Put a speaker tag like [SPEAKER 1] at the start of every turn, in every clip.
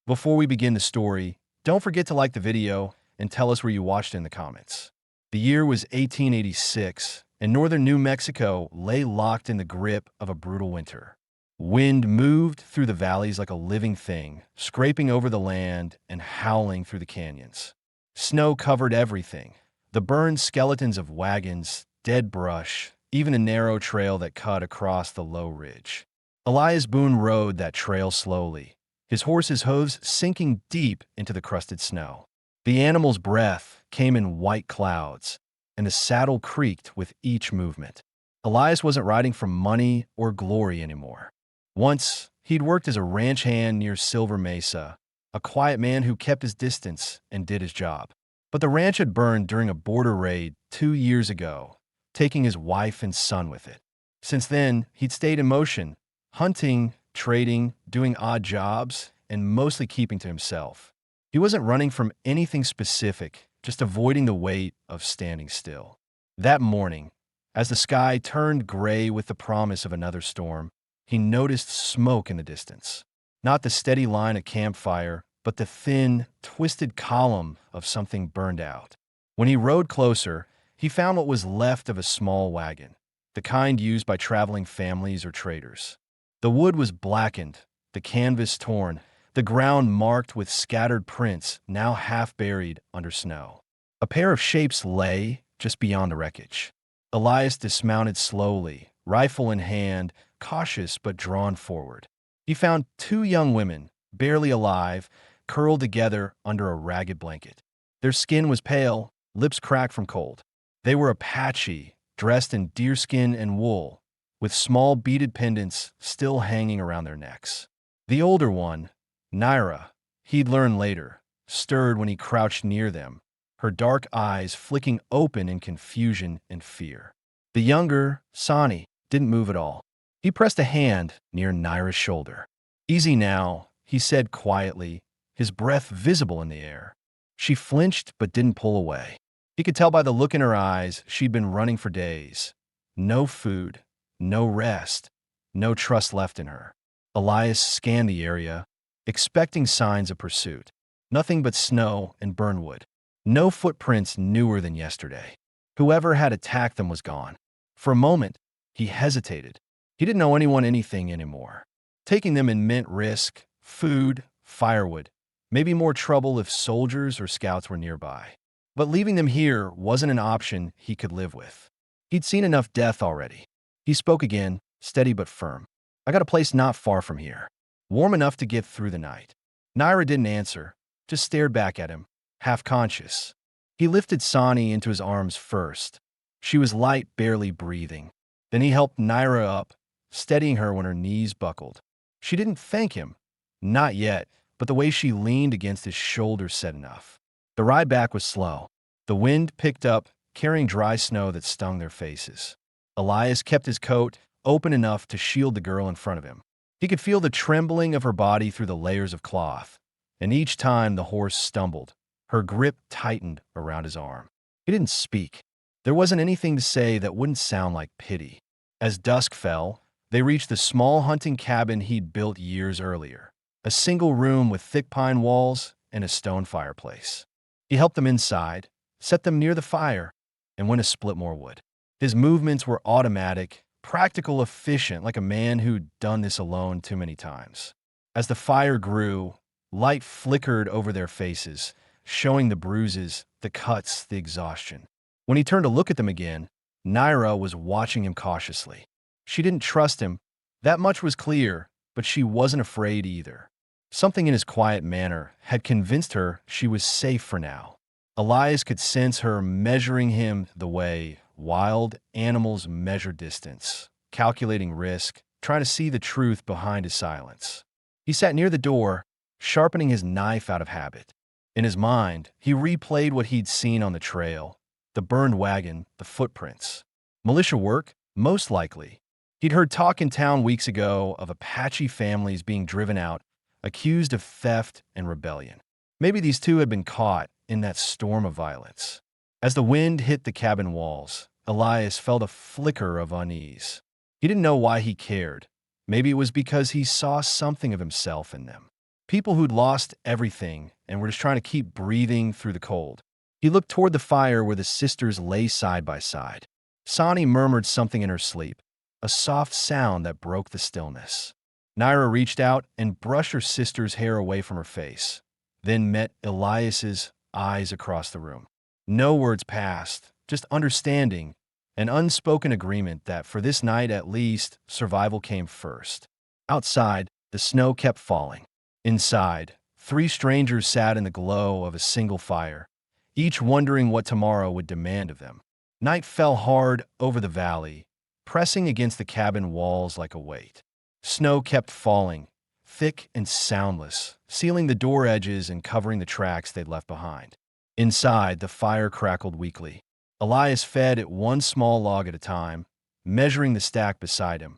[SPEAKER 1] Before we begin the story, don't forget to like the video and tell us where you watched it in the comments. The year was 1886, and northern New Mexico lay locked in the grip of a brutal winter. Wind moved through the valleys like a living thing, scraping over the land and howling through the canyons. Snow covered everything, the burned skeletons of wagons, dead brush, even a narrow trail that cut across the low ridge. Elias Boone rode that trail slowly, his horse's hooves sinking deep into the crusted snow. The animal's breath came in white clouds, and the saddle creaked with each movement. Elias wasn't riding for money or glory anymore. Once, he'd worked as a ranch hand near Silver Mesa, a quiet man who kept his distance and did his job. But the ranch had burned during a border raid 2 years ago, taking his wife and son with it. Since then, he'd stayed in motion, hunting, trading, doing odd jobs, and mostly keeping to himself. He wasn't running from anything specific, just avoiding the weight of standing still. That morning, as the sky turned gray with the promise of another storm, he noticed smoke in the distance. Not the steady line of campfire, but the thin, twisted column of something burned out. When he rode closer, he found what was left of a small wagon, the kind used by traveling families or traders. The wood was blackened, the canvas torn, the ground marked with scattered prints now half buried under snow. A pair of shapes lay just beyond the wreckage. Elias dismounted slowly, rifle in hand, cautious but drawn forward. He found 2 young women, barely alive, curled together under a ragged blanket. Their skin was pale, lips cracked from cold. They were Apache, dressed in deerskin and wool, with small beaded pendants still hanging around their necks. The older one, Naira, he'd learn later, stirred when he crouched near them, her dark eyes flicking open in confusion and fear. The younger, Sani, didn't move at all. He pressed a hand near Naira's shoulder. "Easy now," he said quietly, his breath visible in the air. She flinched but didn't pull away. He could tell by the look in her eyes she'd been running for days. No food, no rest, no trust left in her. Elias scanned the area, expecting signs of pursuit. Nothing but snow and burnwood. No footprints newer than yesterday. Whoever had attacked them was gone. For a moment, he hesitated. He didn't owe anyone anything anymore. Taking them in meant risk, food, firewood, maybe more trouble if soldiers or scouts were nearby. But leaving them here wasn't an option he could live with. He'd seen enough death already. He spoke again, steady but firm. "I got a place not far from here, warm enough to get through the night." Naira didn't answer, just stared back at him, half conscious. He lifted Sani into his arms first. She was light, barely breathing. Then he helped Naira up, steadying her when her knees buckled. She didn't thank him, not yet, but the way she leaned against his shoulder said enough. The ride back was slow. The wind picked up, carrying dry snow that stung their faces. Elias kept his coat open enough to shield the girl in front of him. He could feel the trembling of her body through the layers of cloth, and each time the horse stumbled, her grip tightened around his arm. He didn't speak. There wasn't anything to say that wouldn't sound like pity. As dusk fell, they reached the small hunting cabin he'd built years earlier, a single room with thick pine walls and a stone fireplace. He helped them inside, set them near the fire, and went to split more wood. His movements were automatic, practical, efficient, like a man who'd done this alone too many times. As the fire grew, light flickered over their faces, showing the bruises, the cuts, the exhaustion. When he turned to look at them again, Naira was watching him cautiously. She didn't trust him, that much was clear, but she wasn't afraid either. Something in his quiet manner had convinced her she was safe for now. Elias could sense her measuring him the way wild animals measure distance, calculating risk, trying to see the truth behind his silence. He sat near the door, sharpening his knife out of habit. In his mind, he replayed what he'd seen on the trail, the burned wagon, the footprints. Militia work? Most likely. He'd heard talk in town weeks ago of Apache families being driven out, accused of theft and rebellion. Maybe these two had been caught in that storm of violence. As the wind hit the cabin walls, Elias felt a flicker of unease. He didn't know why he cared. Maybe it was because he saw something of himself in them. People who'd lost everything and were just trying to keep breathing through the cold. He looked toward the fire where the sisters lay side by side. Sani murmured something in her sleep, a soft sound that broke the stillness. Naira reached out and brushed her sister's hair away from her face, then met Elias's eyes across the room. No words passed, just understanding, an unspoken agreement that for this night at least, survival came first. Outside, the snow kept falling. Inside, three strangers sat in the glow of a single fire, each wondering what tomorrow would demand of them. Night fell hard over the valley, pressing against the cabin walls like a weight. Snow kept falling, thick and soundless, sealing the door edges and covering the tracks they'd left behind. Inside, the fire crackled weakly. Elias fed it one small log at a time, measuring the stack beside him.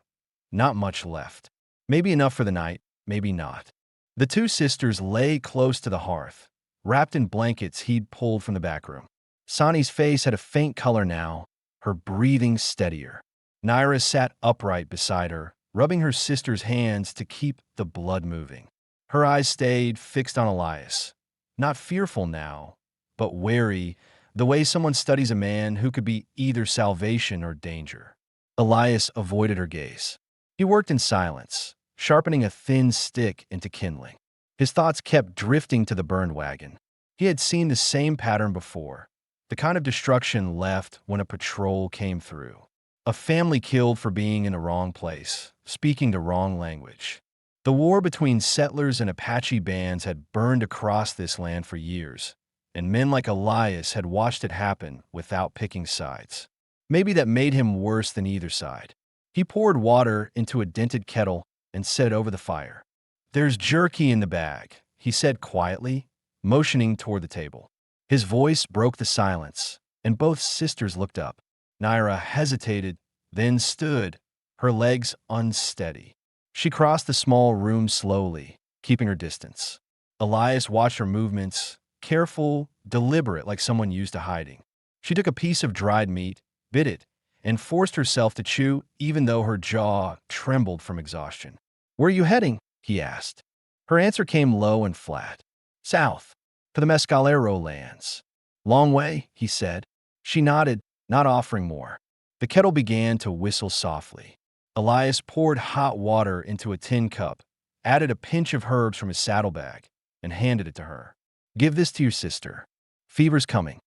[SPEAKER 1] Not much left. Maybe enough for the night, maybe not. The two sisters lay close to the hearth, wrapped in blankets he'd pulled from the back room. Sani's face had a faint color now, her breathing steadier. Naira sat upright beside her, rubbing her sister's hands to keep the blood moving. Her eyes stayed fixed on Elias, not fearful now, but wary, the way someone studies a man who could be either salvation or danger. Elias avoided her gaze. He worked in silence, sharpening a thin stick into kindling. His thoughts kept drifting to the burned wagon. He had seen the same pattern before, the kind of destruction left when a patrol came through. A family killed for being in the wrong place, speaking the wrong language. The war between settlers and Apache bands had burned across this land for years, and men like Elias had watched it happen without picking sides. Maybe that made him worse than either side. He poured water into a dented kettle and set it over the fire. "There's jerky in the bag," he said quietly, motioning toward the table. His voice broke the silence, and both sisters looked up. Naira hesitated, then stood, her legs unsteady. She crossed the small room slowly, keeping her distance. Elias watched her movements, careful, deliberate, like someone used to hiding. She took a piece of dried meat, bit it, and forced herself to chew even though her jaw trembled from exhaustion. "Where are you heading?" he asked. Her answer came low and flat. "South, to the Mescalero lands." "Long way," he said. She nodded, not offering more. The kettle began to whistle softly. Elias poured hot water into a tin cup, added a pinch of herbs from his saddlebag, and handed it to her. "Give this to your sister. Fever's coming."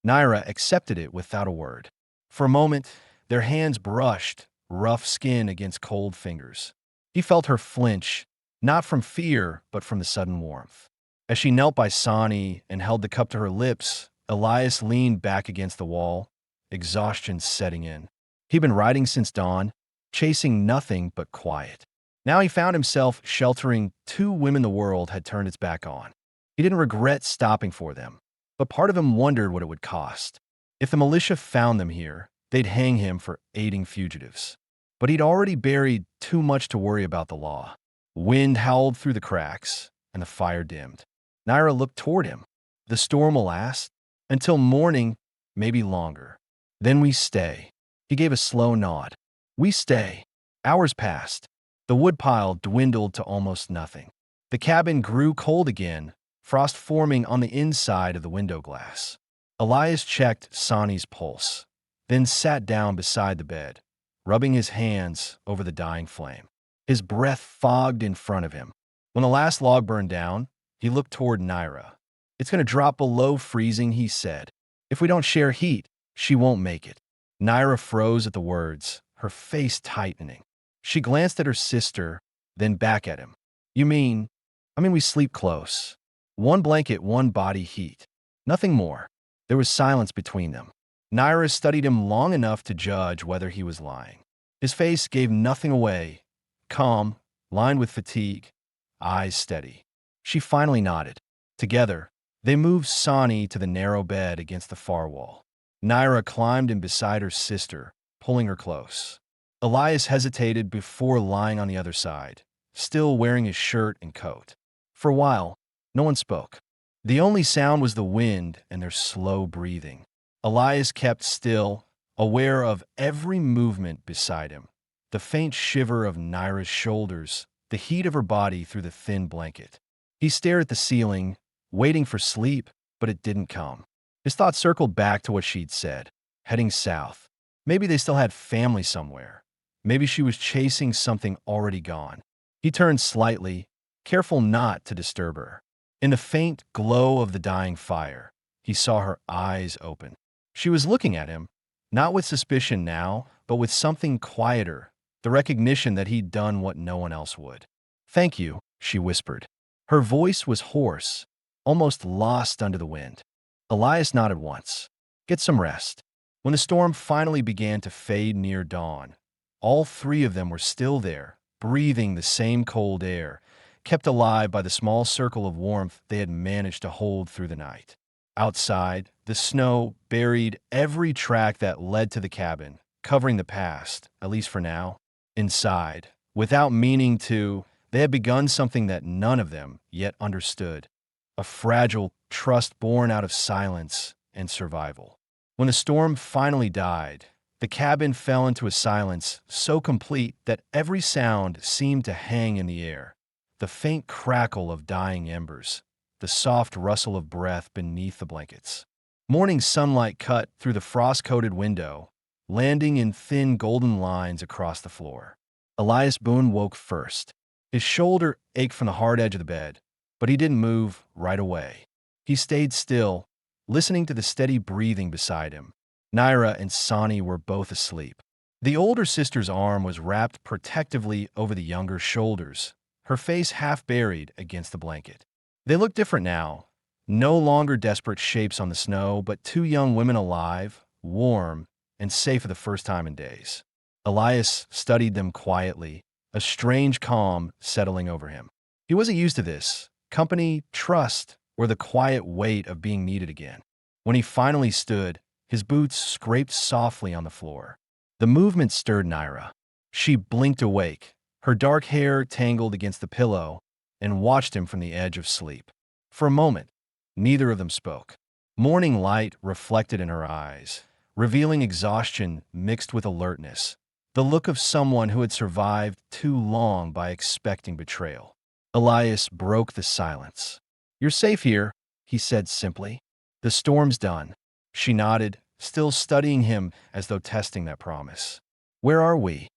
[SPEAKER 1] Naira accepted it without a word. For a moment, their hands brushed, rough skin against cold fingers. He felt her flinch, not from fear, but from the sudden warmth. As she knelt by Sani and held the cup to her lips, Elias leaned back against the wall, exhaustion setting in. He'd been riding since dawn, chasing nothing but quiet. Now he found himself sheltering two women the world had turned its back on. He didn't regret stopping for them, but part of him wondered what it would cost. If the militia found them here, they'd hang him for aiding fugitives. But he'd already buried too much to worry about the law. Wind howled through the cracks, and the fire dimmed. Naira looked toward him. "The storm will last? Until morning, maybe longer. Then we stay." He gave a slow nod. "We stay." Hours passed. The woodpile dwindled to almost nothing. The cabin grew cold again, frost forming on the inside of the window glass. Elias checked Sani's pulse, then sat down beside the bed, rubbing his hands over the dying flame. His breath fogged in front of him. When the last log burned down, he looked toward Naira. "It's going to drop below freezing," he said. "If we don't share heat, she won't make it." Naira froze at the words, her face tightening. She glanced at her sister, then back at him. "You mean, we sleep close. One blanket, one body heat. Nothing more." There was silence between them. Naira studied him long enough to judge whether he was lying. His face gave nothing away, calm, lined with fatigue, eyes steady. She finally nodded. Together, they moved Sani to the narrow bed against the far wall. Naira climbed in beside her sister, pulling her close. Elias hesitated before lying on the other side, still wearing his shirt and coat. For a while, no one spoke. The only sound was the wind and their slow breathing. Elias kept still, aware of every movement beside him, the faint shiver of Naira's shoulders, the heat of her body through the thin blanket. He stared at the ceiling, waiting for sleep, but it didn't come. His thoughts circled back to what she'd said, heading south. Maybe they still had family somewhere. Maybe she was chasing something already gone. He turned slightly, careful not to disturb her. In the faint glow of the dying fire, he saw her eyes open. She was looking at him, not with suspicion now, but with something quieter, the recognition that he'd done what no one else would. "Thank you," she whispered. Her voice was hoarse, almost lost under the wind. Elias nodded once. "Get some rest." When the storm finally began to fade near dawn, all three of them were still there, breathing the same cold air, kept alive by the small circle of warmth they had managed to hold through the night. Outside, the snow buried every track that led to the cabin, covering the past, at least for now. Inside, without meaning to, they had begun something that none of them yet understood. A fragile trust born out of silence and survival. When the storm finally died, the cabin fell into a silence so complete that every sound seemed to hang in the air. The faint crackle of dying embers, the soft rustle of breath beneath the blankets. Morning sunlight cut through the frost-coated window, landing in thin golden lines across the floor. Elias Boone woke first. His shoulder ached from the hard edge of the bed, but he didn't move right away. He stayed still, listening to the steady breathing beside him. Naira and Sani were both asleep. The older sister's arm was wrapped protectively over the younger shoulders, her face half buried against the blanket. They looked different now, no longer desperate shapes on the snow, but two young women alive, warm, and safe for the first time in days. Elias studied them quietly, a strange calm settling over him. He wasn't used to this company, trust, or the quiet weight of being needed again. When he finally stood, his boots scraped softly on the floor. The movement stirred Naira. She blinked awake, her dark hair tangled against the pillow, and watched him from the edge of sleep. For a moment, neither of them spoke. Morning light reflected in her eyes, revealing exhaustion mixed with alertness, the look of someone who had survived too long by expecting betrayal. Elias broke the silence. "You're safe here," he said simply. "The storm's done." She nodded, still studying him as though testing that promise. "Where are we?"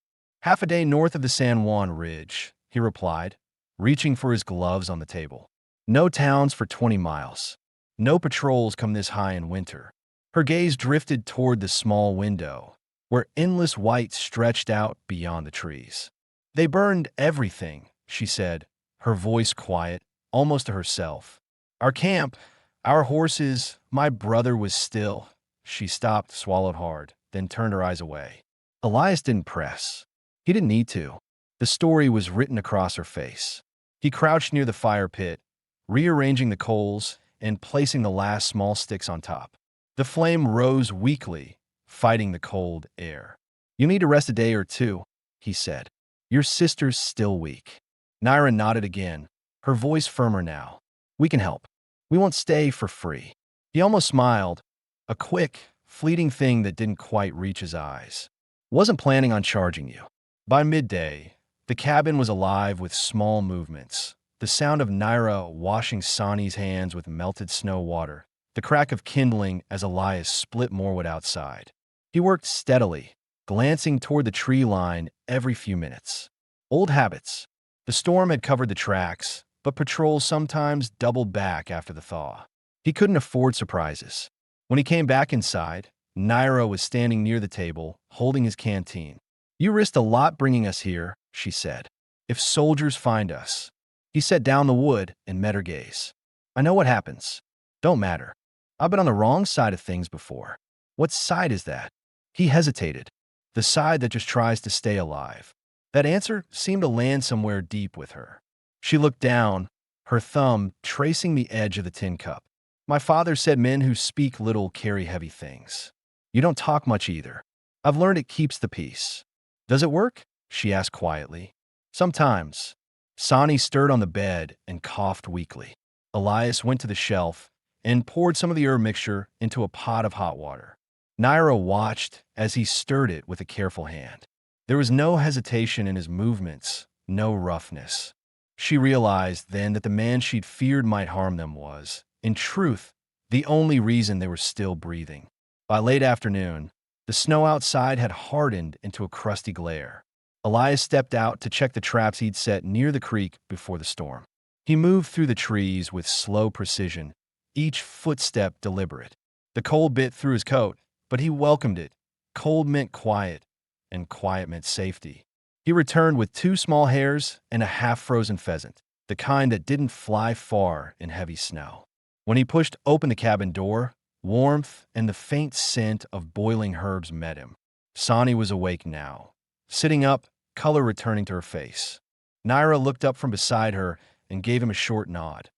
[SPEAKER 1] "Half a day north of the San Juan Ridge," he replied, reaching for his gloves on the table. "No towns for 20 miles. No patrols come this high in winter." Her gaze drifted toward the small window, where endless white stretched out beyond the trees. "They burned everything," she said, her voice quiet, almost to herself. "Our camp, our horses, my brother was still." She stopped, swallowed hard, then turned her eyes away. Elias didn't press. He didn't need to. The story was written across her face. He crouched near the fire pit, rearranging the coals and placing the last small sticks on top. The flame rose weakly, fighting the cold air. "You need to rest a day or two," he said. "Your sister's still weak." Naira nodded again, her voice firmer now. "We can help. We won't stay for free." He almost smiled, a quick, fleeting thing that didn't quite reach his eyes. "Wasn't planning on charging you." By midday, the cabin was alive with small movements. The sound of Naira washing Sani's hands with melted snow water, the crack of kindling as Elias split more wood outside. He worked steadily, glancing toward the tree line every few minutes. Old habits. The storm had covered the tracks, but patrols sometimes doubled back after the thaw. He couldn't afford surprises. When he came back inside, Naira was standing near the table, holding his canteen. "You risked a lot bringing us here," she said. "If soldiers find us." He set down the wood and met her gaze. "I know what happens. Don't matter. I've been on the wrong side of things before." "What side is that?" He hesitated. "The side that just tries to stay alive." That answer seemed to land somewhere deep with her. She looked down, her thumb tracing the edge of the tin cup. "My father said men who speak little carry heavy things. You don't talk much either. I've learned it keeps the peace." "Does it work?" she asked quietly. "Sometimes." Sani stirred on the bed and coughed weakly. Elias went to the shelf and poured some of the herb mixture into a pot of hot water. Naira watched as he stirred it with a careful hand. There was no hesitation in his movements, no roughness. She realized then that the man she'd feared might harm them was, in truth, the only reason they were still breathing. By late afternoon, the snow outside had hardened into a crusty glare. Elias stepped out to check the traps he'd set near the creek before the storm. He moved through the trees with slow precision, each footstep deliberate. The cold bit through his coat, but he welcomed it. Cold meant quiet, and quiet meant safety. He returned with 2 small hares and a half-frozen pheasant, the kind that didn't fly far in heavy snow. When he pushed open the cabin door, warmth and the faint scent of boiling herbs met him. Sonny was awake now. Sitting up, color returning to her face. Naira looked up from beside her and gave him a short nod.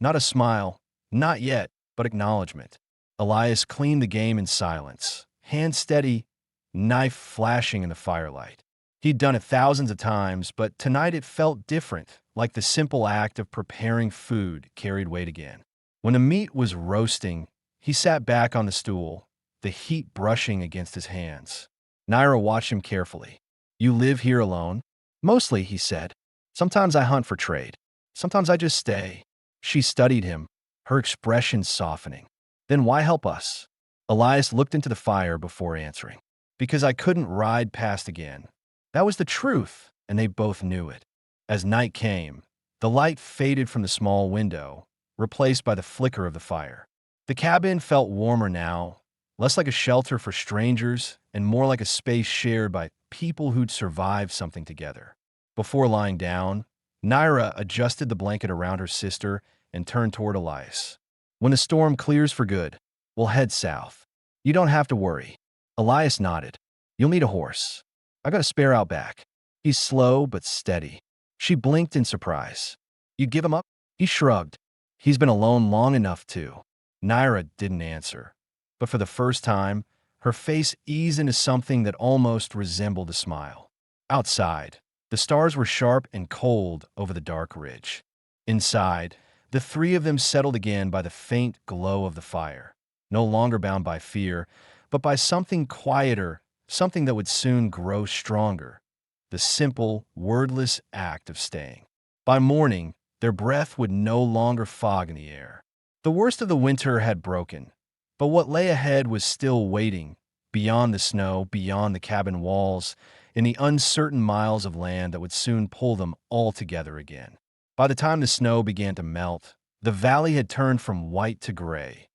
[SPEAKER 1] Not a smile, not yet, but acknowledgement. Elias cleaned the game in silence, hand steady, knife flashing in the firelight. He'd done it thousands of times, but tonight it felt different, like the simple act of preparing food carried weight again. When the meat was roasting, he sat back on the stool, the heat brushing against his hands. Naira watched him carefully. "You live here alone?" "Mostly," he said. "Sometimes I hunt for trade. Sometimes I just stay." She studied him, her expression softening. "Then why help us?" Elias looked into the fire before answering. "Because I couldn't ride past again." That was the truth, and they both knew it. As night came, the light faded from the small window, replaced by the flicker of the fire. The cabin felt warmer now, less like a shelter for strangers and more like a space shared by people who'd survived something together. Before lying down, Naira adjusted the blanket around her sister and turned toward Elias. "When the storm clears for good, we'll head south. You don't have to worry." Elias nodded. "You'll need a horse. I got a spare out back. He's slow but steady." She blinked in surprise. "You'd give him up?" He shrugged. "He's been alone long enough to." Naira didn't answer, but for the first time, her face eased into something that almost resembled a smile. Outside, the stars were sharp and cold over the dark ridge. Inside, the 3 of them settled again by the faint glow of the fire, no longer bound by fear, but by something quieter, something that would soon grow stronger, the simple, wordless act of staying. By morning, their breath would no longer fog in the air. The worst of the winter had broken, but what lay ahead was still waiting, beyond the snow, beyond the cabin walls, in the uncertain miles of land that would soon pull them all together again. By the time the snow began to melt, the valley had turned from white to gray,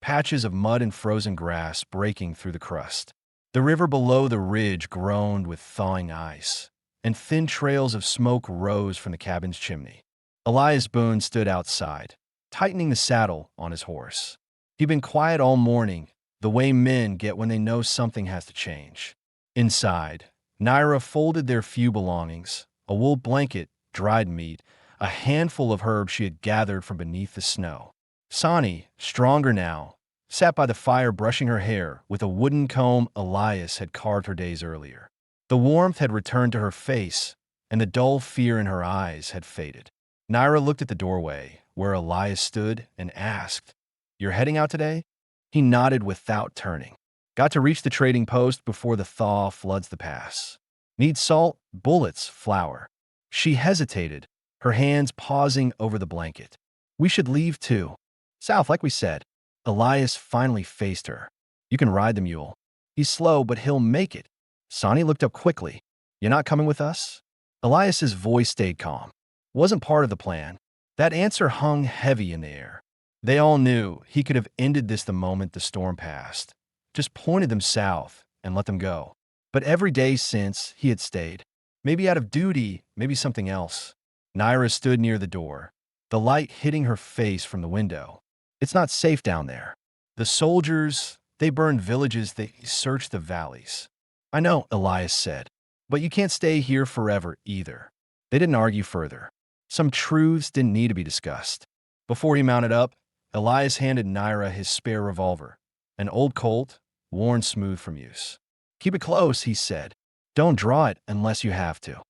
[SPEAKER 1] patches of mud and frozen grass breaking through the crust. The river below the ridge groaned with thawing ice, and thin trails of smoke rose from the cabin's chimney. Elias Boone stood outside, tightening the saddle on his horse. He'd been quiet all morning, the way men get when they know something has to change. Inside, Naira folded their few belongings, a wool blanket, dried meat, a handful of herbs she had gathered from beneath the snow. Sonny, stronger now, sat by the fire brushing her hair with a wooden comb Elias had carved her days earlier. The warmth had returned to her face, and the dull fear in her eyes had faded. Naira looked at the doorway, where Elias stood, and asked, "You're heading out today?" He nodded without turning. "Got to reach the trading post before the thaw floods the pass. Need salt, bullets, flour." She hesitated, her hands pausing over the blanket. "We should leave too. South, like we said." Elias finally faced her. "You can ride the mule. He's slow, but he'll make it." Sonny looked up quickly. "You're not coming with us?" Elias's voice stayed calm. Wasn't part of the plan. That answer hung heavy in the air. They all knew he could have ended this the moment the storm passed. Just pointed them south and let them go. But every day since, he had stayed. Maybe out of duty, maybe something else. Naira stood near the door, the light hitting her face from the window. "It's not safe down there. The soldiers, they burned villages, they searched the valleys." "I know," Elias said, "but you can't stay here forever either." They didn't argue further. Some truths didn't need to be discussed. Before he mounted up, Elias handed Naira his spare revolver, an old Colt, worn smooth from use. "Keep it close," he said. "Don't draw it unless you have to."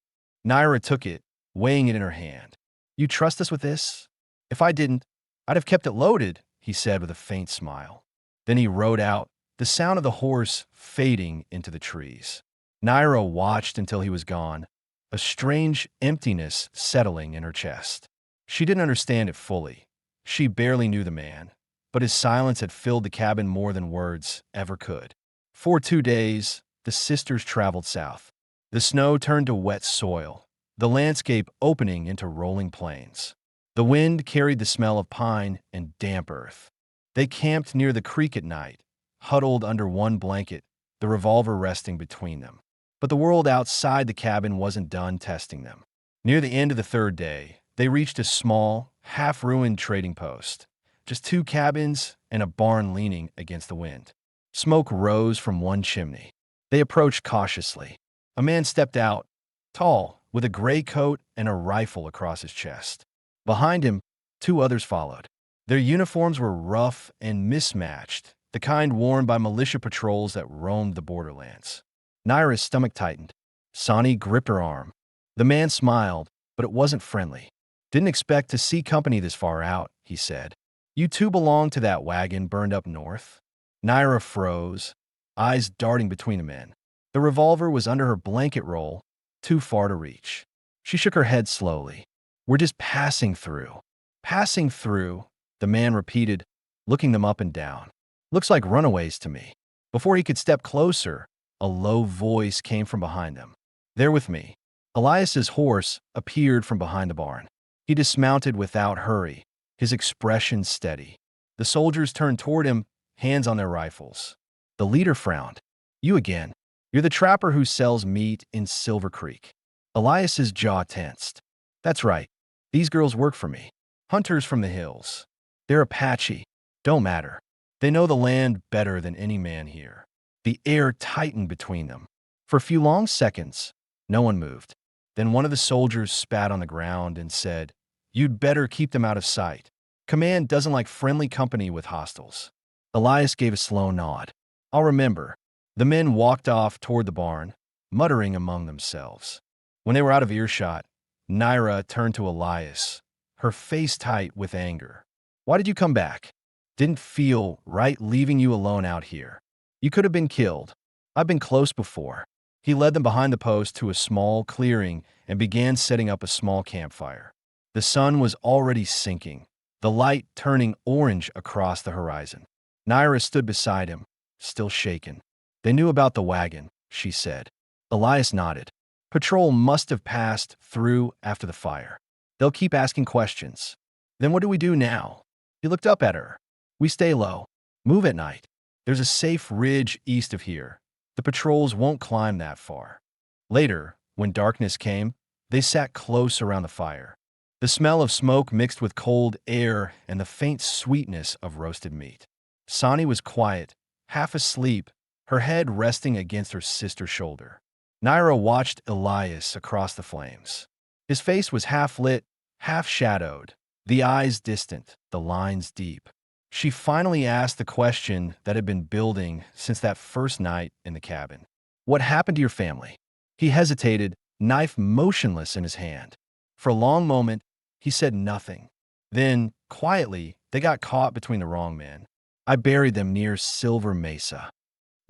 [SPEAKER 1] Naira took it, weighing it in her hand. "You trust us with this?" "If I didn't, I'd have kept it loaded," he said with a faint smile. Then he rode out, the sound of the horse fading into the trees. Naira watched until he was gone, a strange emptiness settling in her chest. She didn't understand it fully. She barely knew the man, but his silence had filled the cabin more than words ever could. For 2 days, the sisters traveled south. The snow turned to wet soil, the landscape opening into rolling plains. The wind carried the smell of pine and damp earth. They camped near the creek at night, huddled under one blanket, the revolver resting between them. But the world outside the cabin wasn't done testing them. Near the end of the third day, they reached a small, half-ruined trading post. Just 2 cabins and a barn leaning against the wind. Smoke rose from one chimney. They approached cautiously. A man stepped out, tall, with a gray coat and a rifle across his chest. Behind him, 2 others followed. Their uniforms were rough and mismatched, the kind worn by militia patrols that roamed the borderlands. Naira's stomach tightened. Sonny gripped her arm. The man smiled, but it wasn't friendly. "Didn't expect to see company this far out," he said. "You 2 belong to that wagon burned up north?" Naira froze, eyes darting between the men. The revolver was under her blanket roll, too far to reach. She shook her head slowly. "We're just passing through." "Passing through," the man repeated, looking them up and down. "Looks like runaways to me." Before he could step closer, a low voice came from behind them. "They're with me." Elias's horse appeared from behind the barn. He dismounted without hurry, his expression steady. The soldiers turned toward him, hands on their rifles. The leader frowned. "You again. You're the trapper who sells meat in Silver Creek." Elias's jaw tensed. "That's right. These girls work for me. Hunters from the hills. They're Apache. Don't matter. They know the land better than any man here." The air tightened between them. For a few long seconds, no one moved. Then one of the soldiers spat on the ground and said, "You'd better keep them out of sight. Command doesn't like friendly company with hostiles." Elias gave a slow nod. "I'll remember." The men walked off toward the barn, muttering among themselves. When they were out of earshot, Naira turned to Elias, her face tight with anger. "Why did you come back? Didn't feel right leaving you alone out here. You could have been killed. I've been close before." He led them behind the post to a small clearing and began setting up a small campfire. The sun was already sinking, the light turning orange across the horizon. Naira stood beside him, still shaken. "They knew about the wagon," she said. Elias nodded. "Patrol must have passed through after the fire. They'll keep asking questions." "Then what do we do now?" He looked up at her. "We stay low. Move at night. There's a safe ridge east of here. The patrols won't climb that far." Later, when darkness came, they sat close around the fire. The smell of smoke mixed with cold air and the faint sweetness of roasted meat. Sonny was quiet, half asleep, her head resting against her sister's shoulder. Naira watched Elias across the flames. His face was half lit, half shadowed, the eyes distant, the lines deep. She finally asked the question that had been building since that first night in the cabin. "What happened to your family?" He hesitated, knife motionless in his hand. For a long moment, he said nothing. Then, quietly, "They got caught between the wrong men. I buried them near Silver Mesa."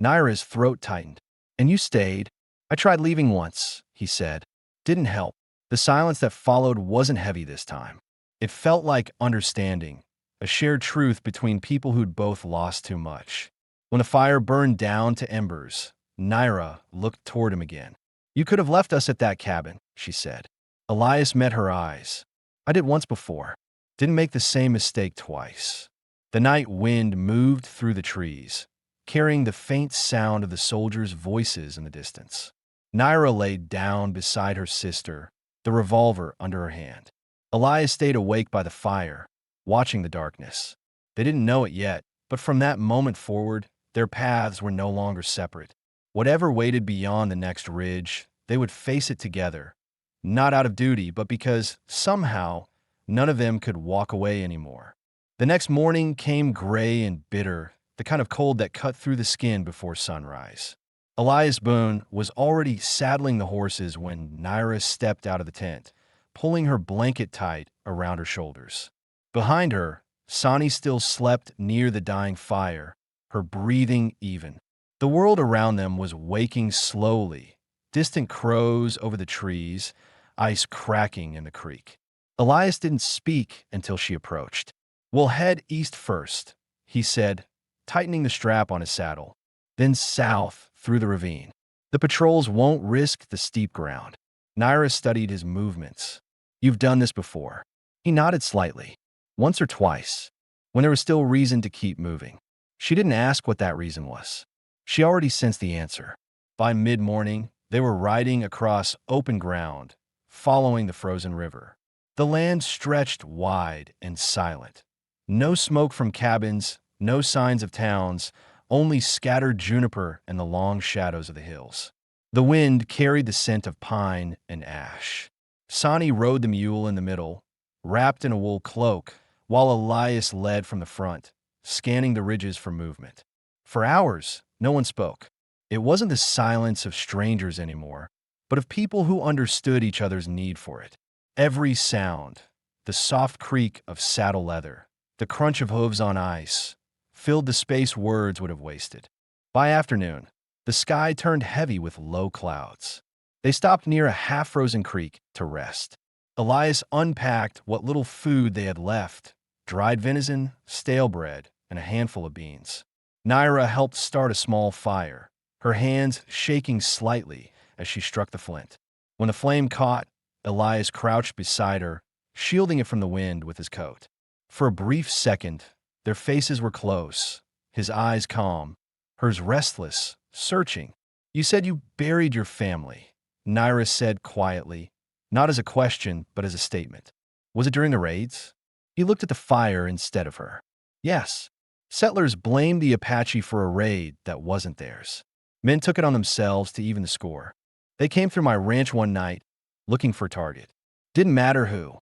[SPEAKER 1] Naira's throat tightened. "And you stayed?" "I tried leaving once," he said. "Didn't help." The silence that followed wasn't heavy this time. It felt like understanding, a shared truth between people who'd both lost too much. When the fire burned down to embers, Naira looked toward him again. "You could have left us at that cabin," she said. Elias met her eyes. "I did once before. Didn't make the same mistake twice." The night wind moved through the trees, carrying the faint sound of the soldiers' voices in the distance. Naira laid down beside her sister, the revolver under her hand. Elias stayed awake by the fire, watching the darkness. They didn't know it yet, but from that moment forward, their paths were no longer separate. Whatever waited beyond the next ridge, they would face it together, not out of duty, but because, somehow, none of them could walk away anymore. The next morning came gray and bitter, the kind of cold that cut through the skin before sunrise. Elias Boone was already saddling the horses when Naira stepped out of the tent, pulling her blanket tight around her shoulders. Behind her, Sonny still slept near the dying fire, her breathing even. The world around them was waking slowly, distant crows over the trees, ice cracking in the creek. Elias didn't speak until she approached. "We'll head east first," he said, tightening the strap on his saddle. "Then south through the ravine. The patrols won't risk the steep ground." Naira studied his movements. "You've done this before." He nodded slightly. "Once or twice, when there was still reason to keep moving." She didn't ask what that reason was. She already sensed the answer. By mid-morning, they were riding across open ground, following the frozen river. The land stretched wide and silent. No smoke from cabins, no signs of towns, only scattered juniper and the long shadows of the hills. The wind carried the scent of pine and ash. Sani rode the mule in the middle, wrapped in a wool cloak, while Elias led from the front, scanning the ridges for movement. For hours, no one spoke. It wasn't the silence of strangers anymore, but of people who understood each other's need for it. Every sound, the soft creak of saddle leather, the crunch of hooves on ice, filled the space words would have wasted. By afternoon, the sky turned heavy with low clouds. They stopped near a half-frozen creek to rest. Elias unpacked what little food they had left: dried venison, stale bread, and a handful of beans. Naira helped start a small fire, her hands shaking slightly as she struck the flint. When the flame caught, Elias crouched beside her, shielding it from the wind with his coat. For a brief second, their faces were close, his eyes calm, hers restless, searching. "You said you buried your family," Naira said quietly, not as a question, but as a statement. "Was it during the raids?" He looked at the fire instead of her. "Yes." Settlers blamed the Apache for a raid that wasn't theirs. Men took it on themselves to even the score. "They came through my ranch one night, looking for a target. Didn't matter who."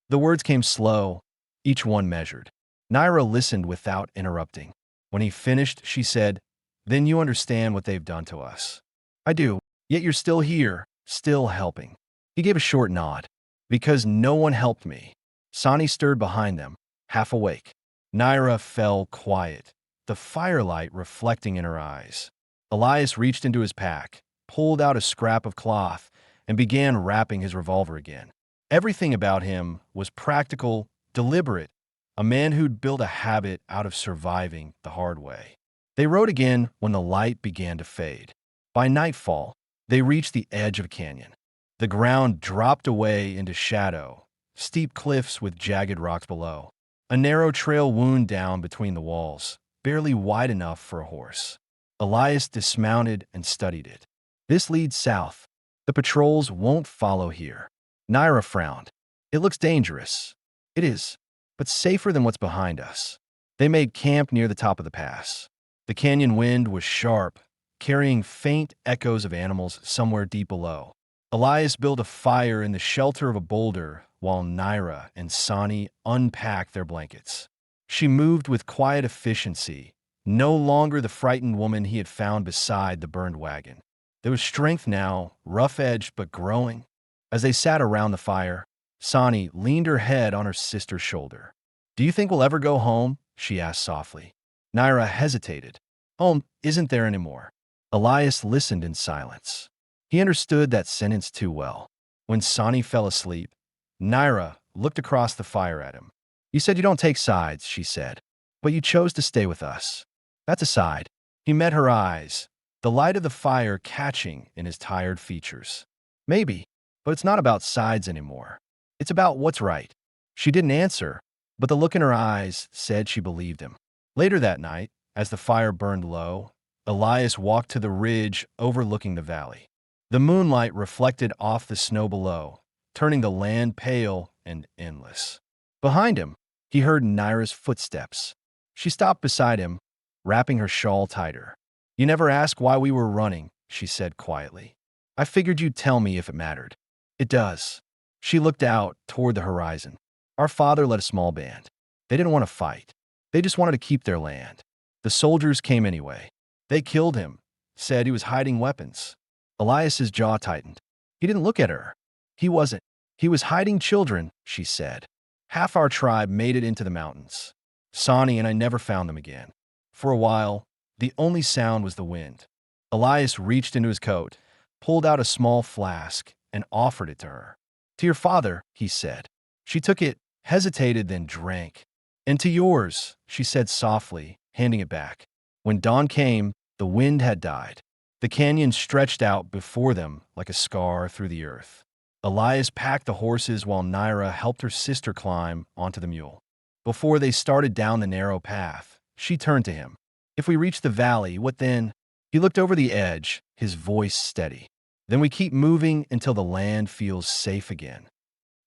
[SPEAKER 1] The words came slow, each one measured. Naira listened without interrupting. When he finished, she said, "Then you understand what they've done to us." "I do, yet you're still here, still helping." He gave a short nod. "Because no one helped me." Sani stirred behind them, half awake. Naira fell quiet, the firelight reflecting in her eyes. Elias reached into his pack, pulled out a scrap of cloth, and began wrapping his revolver again. Everything about him was practical, deliberate, a man who'd built a habit out of surviving the hard way. They rode again when the light began to fade. By nightfall, they reached the edge of a canyon. The ground dropped away into shadow, steep cliffs with jagged rocks below. A narrow trail wound down between the walls, barely wide enough for a horse. Elias dismounted and studied it. "This leads south. The patrols won't follow here." Naira frowned. "It looks dangerous." "It is, but safer than what's behind us." They made camp near the top of the pass. The canyon wind was sharp, carrying faint echoes of animals somewhere deep below. Elias built a fire in the shelter of a boulder while Naira and Sani unpacked their blankets. She moved with quiet efficiency, no longer the frightened woman he had found beside the burned wagon. There was strength now, rough-edged but growing. As they sat around the fire, Sani leaned her head on her sister's shoulder. "Do you think we'll ever go home?" she asked softly. Naira hesitated. "Home isn't there anymore." Elias listened in silence. He understood that sentence too well. When Sani fell asleep, Naira looked across the fire at him. "You said you don't take sides," she said, "but you chose to stay with us. That's a side." He met her eyes, the light of the fire catching in his tired features. "Maybe, but it's not about sides anymore. It's about what's right." She didn't answer, but the look in her eyes said she believed him. Later that night, as the fire burned low, Elias walked to the ridge overlooking the valley. The moonlight reflected off the snow below, turning the land pale and endless. Behind him, he heard Naira's footsteps. She stopped beside him, wrapping her shawl tighter. "You never asked why we were running," she said quietly. "I figured you'd tell me if it mattered." "It does." She looked out toward the horizon. "Our father led a small band. They didn't want to fight. They just wanted to keep their land. The soldiers came anyway. They killed him, said he was hiding weapons." Elias's jaw tightened. He didn't look at her. "He wasn't. He was hiding children," she said. "Half our tribe made it into the mountains. Sani and I never found them again." For a while, the only sound was the wind. Elias reached into his coat, pulled out a small flask, and offered it to her. "To your father," he said. She took it, hesitated, then drank. "And to yours," she said softly, handing it back. When dawn came, the wind had died. The canyon stretched out before them like a scar through the earth. Elias packed the horses while Naira helped her sister climb onto the mule. Before they started down the narrow path, she turned to him. "If we reach the valley, what then?" He looked over the edge, his voice steady. "Then we keep moving until the land feels safe again.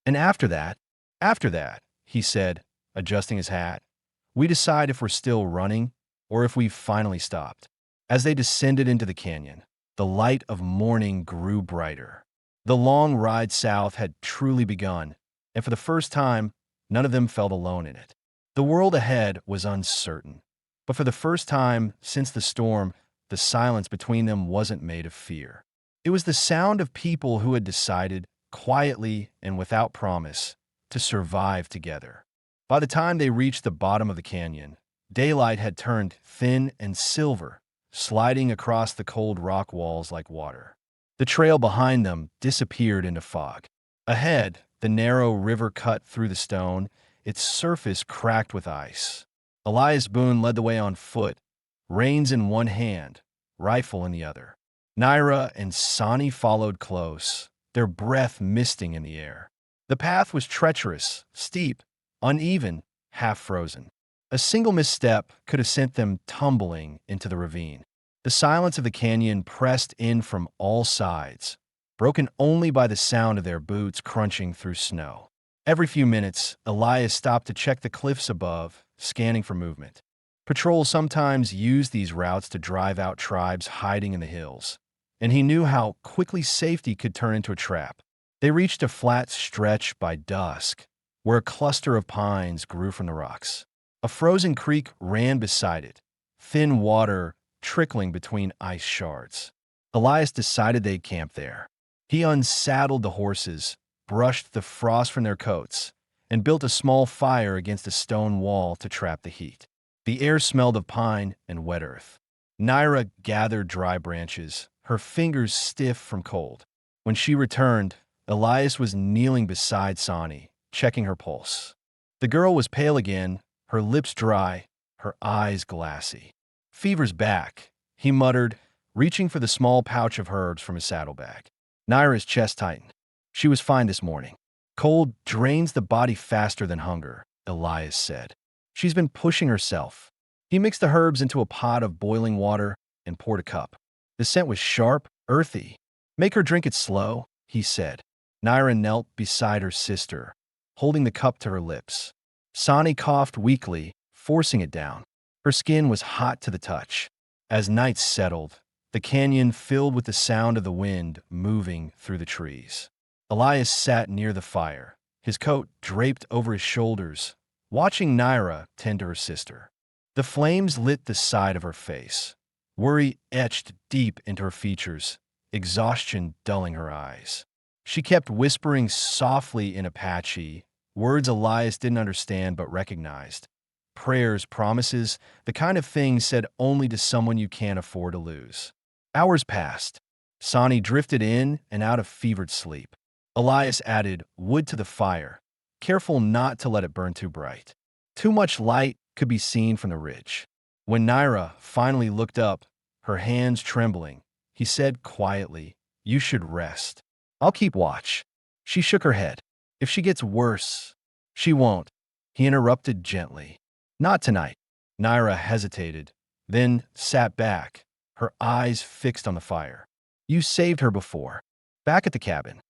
[SPEAKER 1] And after that," he said, adjusting his hat, "we decide if we're still running or if we've finally stopped." As they descended into the canyon, the light of morning grew brighter. The long ride south had truly begun, and for the first time, none of them felt alone in it. The world ahead was uncertain, but for the first time since the storm, the silence between them wasn't made of fear. It was the sound of people who had decided, quietly and without promise, to survive together. By the time they reached the bottom of the canyon, daylight had turned thin and silver, sliding across the cold rock walls like water. The trail behind them disappeared into fog. Ahead, the narrow river cut through the stone, its surface cracked with ice. Elias Boone led the way on foot, reins in one hand, rifle in the other. Naira and Sani followed close, their breath misting in the air. The path was treacherous, steep, uneven, half frozen. A single misstep could have sent them tumbling into the ravine. The silence of the canyon pressed in from all sides, broken only by the sound of their boots crunching through snow. Every few minutes, Elias stopped to check the cliffs above, scanning for movement. Patrols sometimes used these routes to drive out tribes hiding in the hills, and he knew how quickly safety could turn into a trap. They reached a flat stretch by dusk, where a cluster of pines grew from the rocks. A frozen creek ran beside it, thin water trickling between ice shards. Elias decided they'd camp there. He unsaddled the horses, brushed the frost from their coats, and built a small fire against a stone wall to trap the heat. The air smelled of pine and wet earth. Naira gathered dry branches, her fingers stiff from cold. When she returned, Elias was kneeling beside Sani, checking her pulse. The girl was pale again, her lips dry, her eyes glassy. "Fever's back," he muttered, reaching for the small pouch of herbs from his saddlebag. Naira's chest tightened. "She was fine this morning." "Cold drains the body faster than hunger," Elias said. "She's been pushing herself." He mixed the herbs into a pot of boiling water and poured a cup. The scent was sharp, earthy. "Make her drink it slow," he said. Naira knelt beside her sister, holding the cup to her lips. Sani coughed weakly, forcing it down. Her skin was hot to the touch. As night settled, the canyon filled with the sound of the wind moving through the trees. Elias sat near the fire, his coat draped over his shoulders, watching Naira tend to her sister. The flames lit the side of her face. Worry etched deep into her features, exhaustion dulling her eyes. She kept whispering softly in Apache, words Elias didn't understand but recognized. Prayers, promises, the kind of things said only to someone you can't afford to lose. Hours passed. Sani drifted in and out of fevered sleep. Elias added wood to the fire, careful not to let it burn too bright. Too much light could be seen from the ridge. When Naira finally looked up, her hands trembling, he said quietly, "You should rest. I'll keep watch." She shook her head. "If she gets worse—" "She won't," he interrupted gently. "Not tonight." Naira hesitated, then sat back, her eyes fixed on the fire. "You saved her before. Back at the cabin."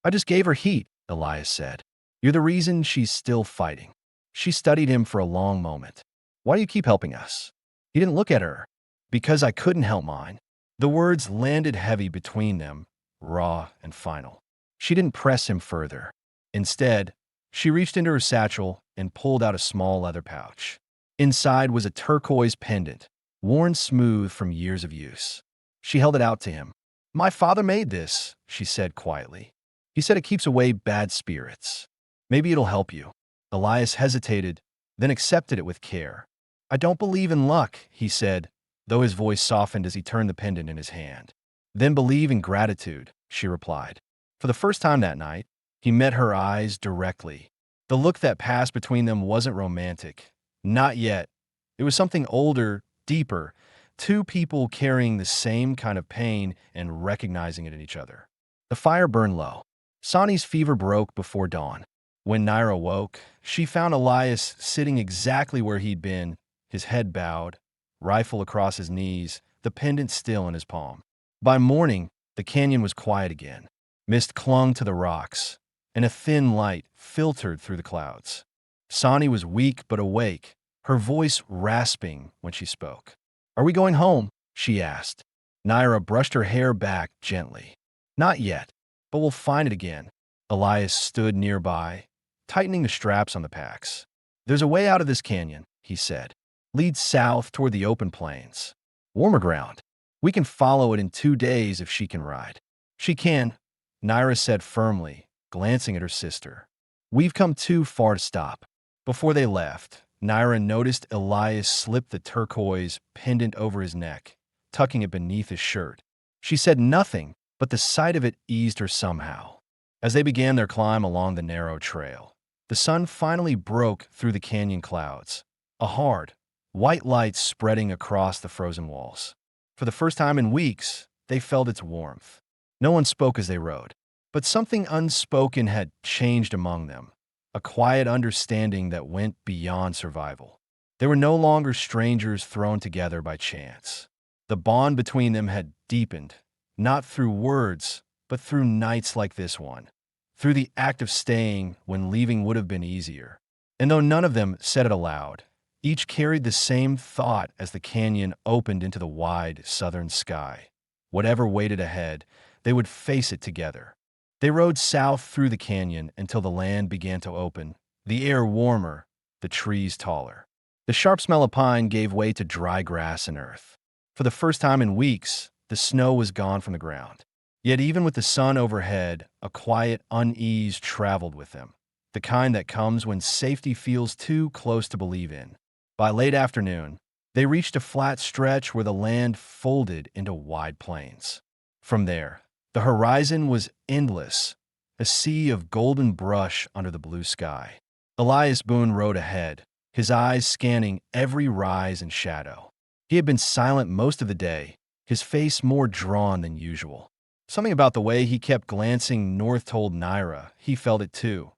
[SPEAKER 1] "I just gave her heat," Elias said. "You're the reason she's still fighting." She studied him for a long moment. "Why do you keep helping us?" He didn't look at her. "Because I couldn't help mine." The words landed heavy between them, raw and final. She didn't press him further. Instead, she reached into her satchel and pulled out a small leather pouch. Inside was a turquoise pendant, worn smooth from years of use. She held it out to him. "My father made this," she said quietly. "He said it keeps away bad spirits. Maybe it'll help you." Elias hesitated, then accepted it with care. "I don't believe in luck," he said, though his voice softened as he turned the pendant in his hand. Then believe in gratitude, she replied. For the first time that night, he met her eyes directly. The look that passed between them wasn't romantic. Not yet. It was something older, deeper, two people carrying the same kind of pain and recognizing it in each other. The fire burned low. Sani's fever broke before dawn. When Naira woke, she found Elias sitting exactly where he'd been, his head bowed, rifle across his knees, the pendant still in his palm. By morning, the canyon was quiet again. Mist clung to the rocks, and a thin light filtered through the clouds. Sani was weak but awake, her voice rasping when she spoke. "Are we going home?" she asked. Naira brushed her hair back gently. "Not yet, but we'll find it again." Elias stood nearby, tightening the straps on the packs. "There's a way out of this canyon," he said. "Leads south toward the open plains. Warmer ground. We can follow it in 2 days if she can ride." "She can," Naira said firmly, glancing at her sister. "We've come too far to stop." Before they left, Naira noticed Elias slip the turquoise pendant over his neck, tucking it beneath his shirt. She said nothing, but the sight of it eased her somehow. As they began their climb along the narrow trail, the sun finally broke through the canyon clouds, a hard, white light spreading across the frozen walls. For the first time in weeks, they felt its warmth. No one spoke as they rode, but something unspoken had changed among them, a quiet understanding that went beyond survival. They were no longer strangers thrown together by chance. The bond between them had deepened, not through words, but through nights like this one, through the act of staying when leaving would have been easier. And though none of them said it aloud, each carried the same thought as the canyon opened into the wide southern sky. Whatever waited ahead, they would face it together. They rode south through the canyon until the land began to open, the air warmer, the trees taller. The sharp smell of pine gave way to dry grass and earth. For the first time in weeks, the snow was gone from the ground. Yet even with the sun overhead, a quiet unease traveled with them, the kind that comes when safety feels too close to believe in. By late afternoon, they reached a flat stretch where the land folded into wide plains. From there, the horizon was endless, a sea of golden brush under the blue sky. Elias Boone rode ahead, his eyes scanning every rise and shadow. He had been silent most of the day, his face more drawn than usual. Something about the way he kept glancing north told Naira he felt it too.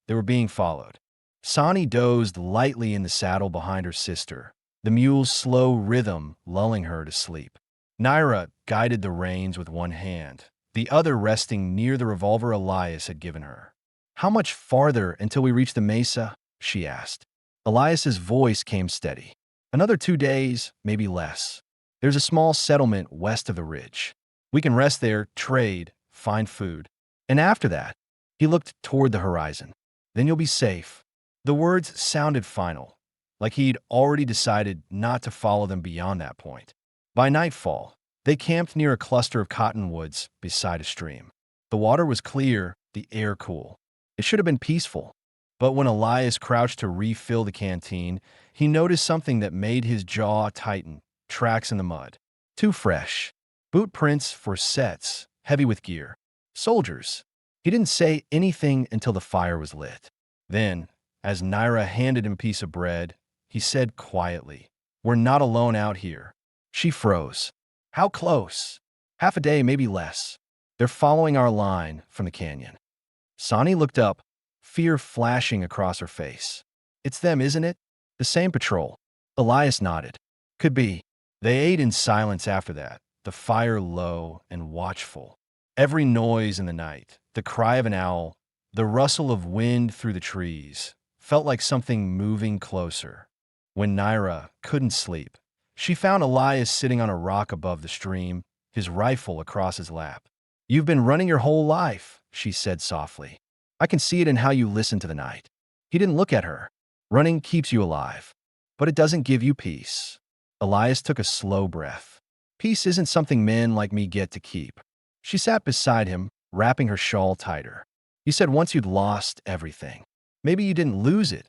[SPEAKER 1] They were being followed. Sani dozed lightly in the saddle behind her sister, the mule's slow rhythm lulling her to sleep. Naira guided the reins with one hand, the other resting near the revolver Elias had given her. "How much farther until we reach the mesa?" she asked. Elias's voice came steady. "Another 2 days, maybe less. There's a small settlement west of the ridge. We can rest there, trade, find food. And after that," he looked toward the horizon, "then you'll be safe." The words sounded final, like he'd already decided not to follow them beyond that point. By nightfall, they camped near a cluster of cottonwoods beside a stream. The water was clear, the air cool. It should have been peaceful. But when Elias crouched to refill the canteen, he noticed something that made his jaw tighten: tracks in the mud. Too fresh. Boot prints for sets, heavy with gear. Soldiers. He didn't say anything until the fire was lit. Then, as Naira handed him a piece of bread, he said quietly, "We're not alone out here." She froze. "How close?" "Half a day, maybe less. They're following our line from the canyon." Sani looked up, fear flashing across her face. "It's them, isn't it? The same patrol." Elias nodded. "Could be." They ate in silence after that, the fire low and watchful. Every noise in the night, the cry of an owl, the rustle of wind through the trees, felt like something moving closer. When Naira couldn't sleep, she found Elias sitting on a rock above the stream, his rifle across his lap. "You've been running your whole life," she said softly. "I can see it in how you listen to the night." He didn't look at her. "Running keeps you alive, but it doesn't give you peace." Elias took a slow breath. "Peace isn't something men like me get to keep." She sat beside him, wrapping her shawl tighter. "You said once you'd lost everything. Maybe you didn't lose it.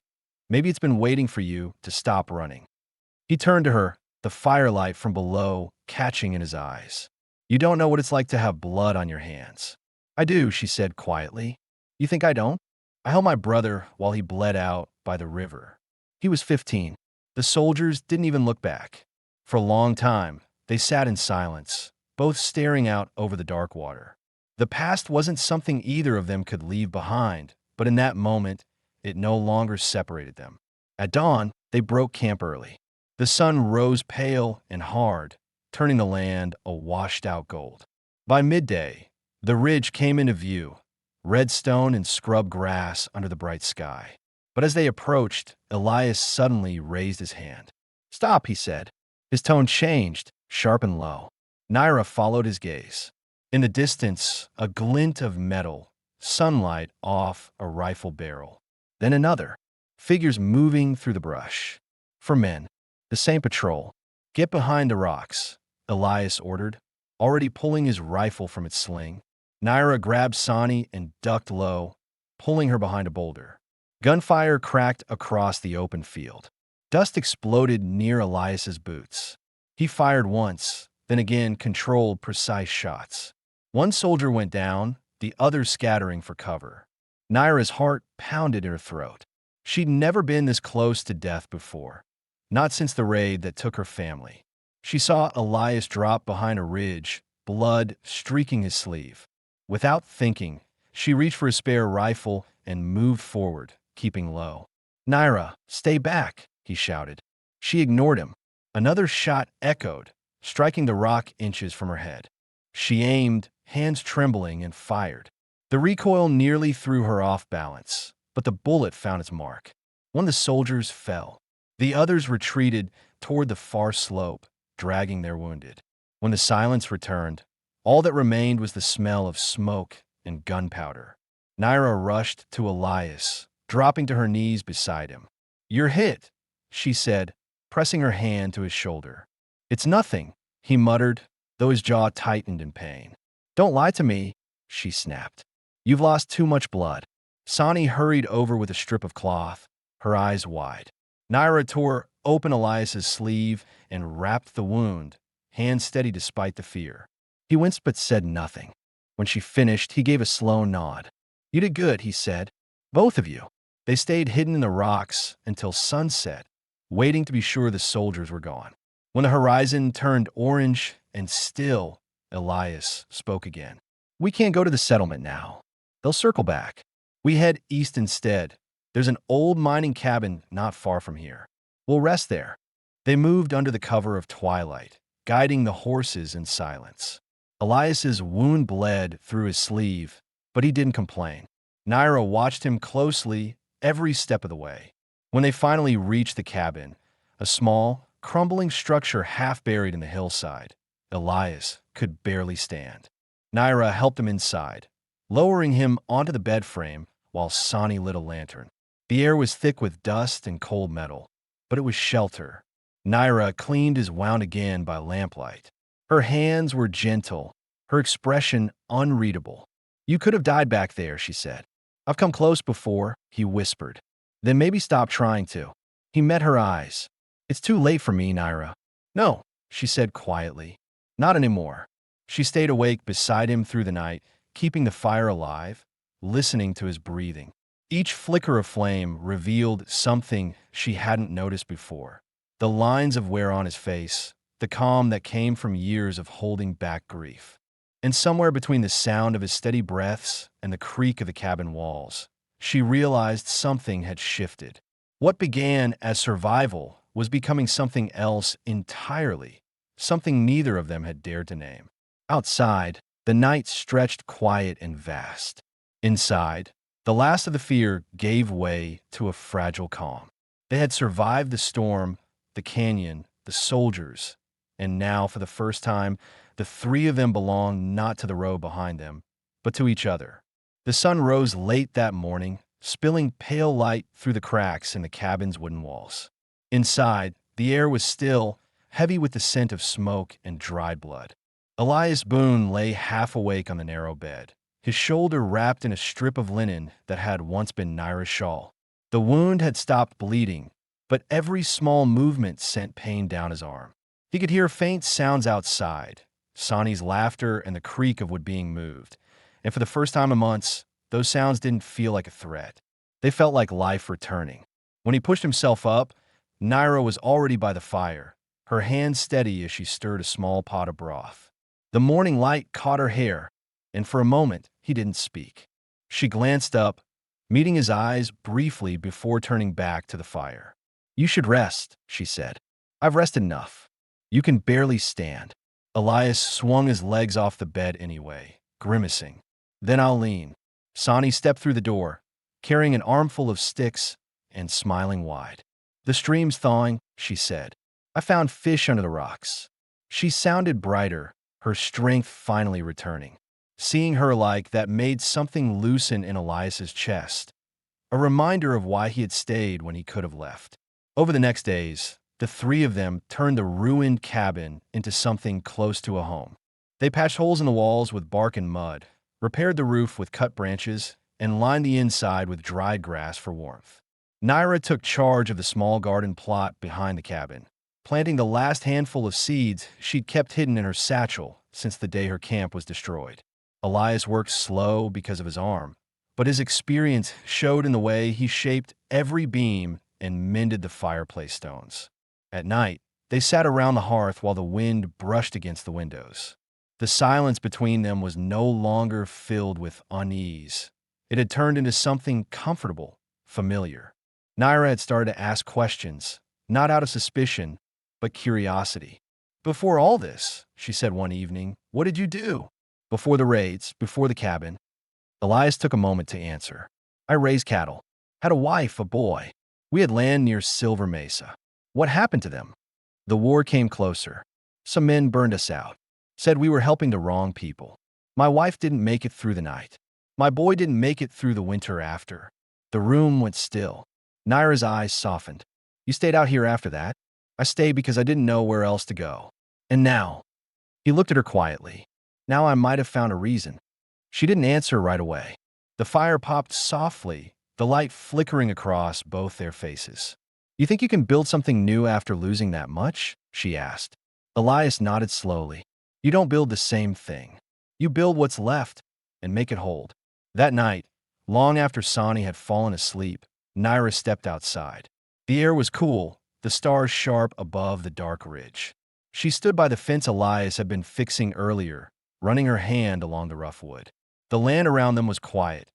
[SPEAKER 1] Maybe it's been waiting for you to stop running." He turned to her, the firelight from below catching in his eyes. You don't know what it's like to have blood on your hands. I do, she said quietly. You think I don't? I held my brother while he bled out by the river. He was 15. The soldiers didn't even look back. For a long time, they sat in silence, both staring out over the dark water. The past wasn't something either of them could leave behind, but in that moment, it no longer separated them. At dawn, they broke camp early. The sun rose pale and hard, turning the land a washed-out gold. By midday, the ridge came into view, red stone and scrub grass under the bright sky. But as they approached, Elias suddenly raised his hand. "Stop," he said. His tone changed, sharp and low. Naira followed his gaze. In the distance, a glint of metal, sunlight off a rifle barrel. Then another, figures moving through the brush. For men, the same patrol. "Get behind the rocks," Elias ordered, already pulling his rifle from its sling. Naira grabbed Sani and ducked low, pulling her behind a boulder. Gunfire cracked across the open field. Dust exploded near Elias's boots. He fired once, then again controlled precise shots. One soldier went down, the other scattering for cover. Naira's heart pounded in her throat. She'd never been this close to death before, not since the raid that took her family. She saw Elias drop behind a ridge, blood streaking his sleeve. Without thinking, she reached for a spare rifle and moved forward, keeping low. "Naira, stay back," he shouted. She ignored him. Another shot echoed, striking the rock inches from her head. She aimed, hands trembling, and fired. The recoil nearly threw her off balance, but the bullet found its mark. One of the soldiers fell. The others retreated toward the far slope, dragging their wounded. When the silence returned, all that remained was the smell of smoke and gunpowder. Naira rushed to Elias, dropping to her knees beside him. "You're hit," she said, pressing her hand to his shoulder. "It's nothing," he muttered, though his jaw tightened in pain. "Don't lie to me," she snapped. "You've lost too much blood." Sani hurried over with a strip of cloth, her eyes wide. Naira tore open Elias's sleeve and wrapped the wound, hands steady despite the fear. He winced but said nothing. When she finished, he gave a slow nod. "You did good," he said. "Both of you." They stayed hidden in the rocks until sunset, waiting to be sure the soldiers were gone. When the horizon turned orange and still, Elias spoke again. "We can't go to the settlement now. They'll circle back. We head east instead. There's an old mining cabin not far from here. We'll rest there." They moved under the cover of twilight, guiding the horses in silence. Elias's wound bled through his sleeve, but he didn't complain. Naira watched him closely every step of the way. When they finally reached the cabin, a small, crumbling structure half buried in the hillside, Elias could barely stand. Naira helped him inside, lowering him onto the bed frame while Sani lit a lantern. The air was thick with dust and cold metal, but it was shelter. Naira cleaned his wound again by lamplight. Her hands were gentle, her expression unreadable. "You could have died back there," she said. "I've come close before," he whispered. "Then maybe stop trying to." He met her eyes. "It's too late for me, Naira." "No," she said quietly. "Not anymore." She stayed awake beside him through the night, keeping the fire alive, listening to his breathing. Each flicker of flame revealed something she hadn't noticed before. The lines of wear on his face, the calm that came from years of holding back grief. And somewhere between the sound of his steady breaths and the creak of the cabin walls, she realized something had shifted. What began as survival was becoming something else entirely, something neither of them had dared to name. Outside, the night stretched quiet and vast. Inside, the last of the fear gave way to a fragile calm. They had survived the storm, the canyon, the soldiers, and now, for the first time, the three of them belonged not to the road behind them, but to each other. The sun rose late that morning, spilling pale light through the cracks in the cabin's wooden walls. Inside, the air was still, heavy with the scent of smoke and dried blood. Elias Boone lay half awake on the narrow bed, his shoulder wrapped in a strip of linen that had once been Naira's shawl. The wound had stopped bleeding, but every small movement sent pain down his arm. He could hear faint sounds outside, Sonny's laughter and the creak of wood being moved. And for the first time in months, those sounds didn't feel like a threat. They felt like life returning. When he pushed himself up, Naira was already by the fire, her hand steady as she stirred a small pot of broth. The morning light caught her hair, and for a moment he didn't speak. She glanced up, meeting his eyes briefly before turning back to the fire. "You should rest," she said. "I've rested enough. You can barely stand." Elias swung his legs off the bed anyway, grimacing. "Then I'll lean." Sonny stepped through the door, carrying an armful of sticks and smiling wide. "The stream's thawing," she said. "I found fish under the rocks." She sounded brighter, her strength finally returning. Seeing her like that made something loosen in Elias's chest, a reminder of why he had stayed when he could have left. Over the next days, the three of them turned the ruined cabin into something close to a home. They patched holes in the walls with bark and mud, repaired the roof with cut branches, and lined the inside with dried grass for warmth. Naira took charge of the small garden plot behind the cabin, planting the last handful of seeds she'd kept hidden in her satchel since the day her camp was destroyed. Elias worked slow because of his arm, but his experience showed in the way he shaped every beam and mended the fireplace stones. At night, they sat around the hearth while the wind brushed against the windows. The silence between them was no longer filled with unease. It had turned into something comfortable, familiar. Naira had started to ask questions, not out of suspicion, but curiosity. "Before all this," she said one evening, "what did you do? Before the raids, before the cabin?" Elias took a moment to answer. "I raised cattle. Had a wife, a boy. We had land near Silver Mesa." "What happened to them?" "The war came closer. Some men burned us out. Said we were helping the wrong people. My wife didn't make it through the night. My boy didn't make it through the winter after." The room went still. Naira's eyes softened. "You stayed out here after that?" "I stayed because I didn't know where else to go." "And now?" He looked at her quietly. "Now I might have found a reason." She didn't answer right away. The fire popped softly, the light flickering across both their faces. "You think you can build something new after losing that much?" she asked. Elias nodded slowly. "You don't build the same thing. You build what's left and make it hold." That night, long after Sonny had fallen asleep, Naira stepped outside. The air was cool, the stars sharp above the dark ridge. She stood by the fence Elias had been fixing earlier, running her hand along the rough wood. The land around them was quiet.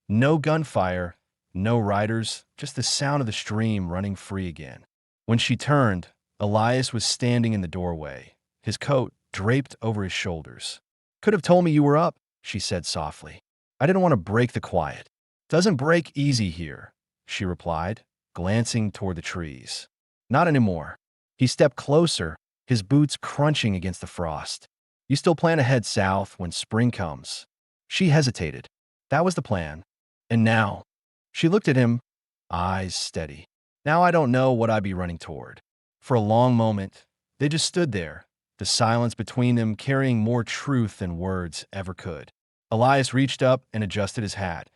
[SPEAKER 1] No gunfire, no riders, just the sound of the stream running free again. When she turned, Elias was standing in the doorway, his coat draped over his shoulders. "Could have told me you were up," she said softly. "I didn't want to break the quiet." "Doesn't break easy here," she replied, glancing toward the trees. "Not anymore." He stepped closer, his boots crunching against the frost. "You still plan to head south when spring comes?" She hesitated. "That was the plan." "And now?" She looked at him, eyes steady. "Now I don't know what I'd be running toward." For a long moment, they just stood there, the silence between them carrying more truth than words ever could. Elias reached up and adjusted his hat,